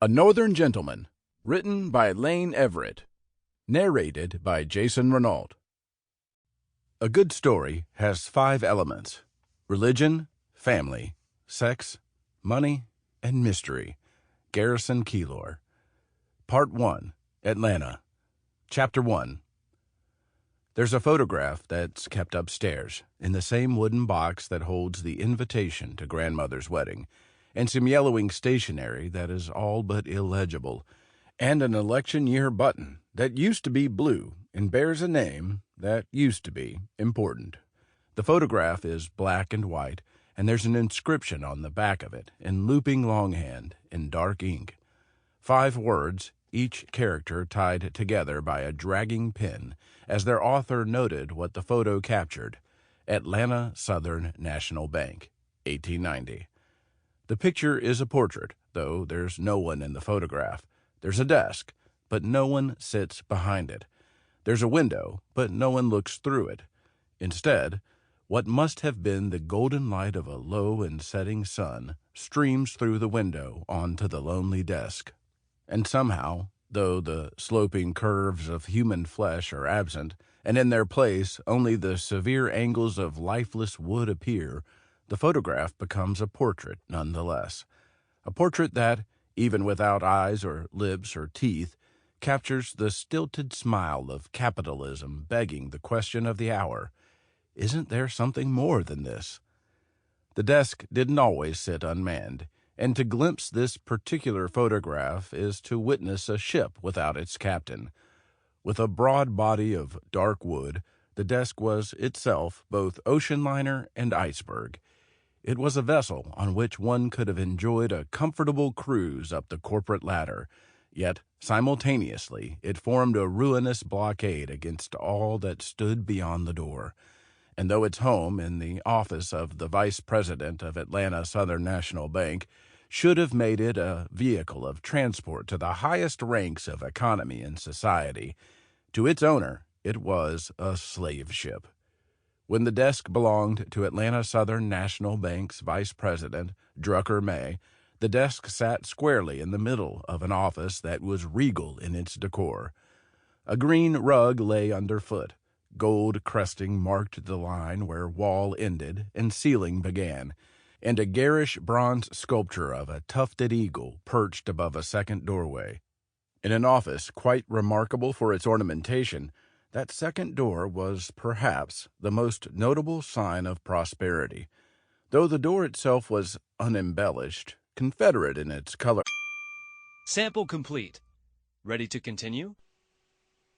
A Northern Gentleman, written by Lane Everett, narrated by Jason Renault. A good story has 5 elements: religion, family, sex, money, and mystery. Garrison Keillor. Part 1, Atlanta. Chapter 1. There's a photograph that's kept upstairs in the same wooden box that holds the invitation to grandmother's wedding, and some yellowing stationery that is all but illegible, and an election year button that used to be blue and bears a name that used to be important. The photograph is black and white, and there's an inscription on the back of it in looping longhand in dark ink. 5 words, each character tied together by a dragging pen, as their author noted what the photo captured: Atlanta Southern National Bank, 1890. The picture is a portrait, though there's no one in the photograph. There's a desk, but no one sits behind it. There's a window, but no one looks through it. Instead, what must have been the golden light of a low and setting sun streams through the window onto the lonely desk. And somehow, though the sloping curves of human flesh are absent, and in their place only the severe angles of lifeless wood appear, the photograph becomes a portrait nonetheless. A portrait that, even without eyes or lips or teeth, captures the stilted smile of capitalism begging the question of the hour: isn't there something more than this? The desk didn't always sit unmanned, and to glimpse this particular photograph is to witness a ship without its captain. With a broad body of dark wood, the desk was itself both ocean liner and iceberg. It was a vessel on which one could have enjoyed a comfortable cruise up the corporate ladder, yet simultaneously it formed a ruinous blockade against all that stood beyond the door. And though its home in the office of the Vice President of Atlanta Southern National Bank should have made it a vehicle of transport to the highest ranks of economy and society, to its owner it was a slave ship. When the desk belonged to Atlanta Southern National Bank's Vice President, Drucker May, the desk sat squarely in the middle of an office that was regal in its decor. A green rug lay underfoot. Gold cresting marked the line where wall ended and ceiling began, and a garish bronze sculpture of a tufted eagle perched above a second doorway. In an office quite remarkable for its ornamentation, that second door was perhaps the most notable sign of prosperity, though the door itself was unembellished, Confederate in its color. Sample complete. Ready to continue?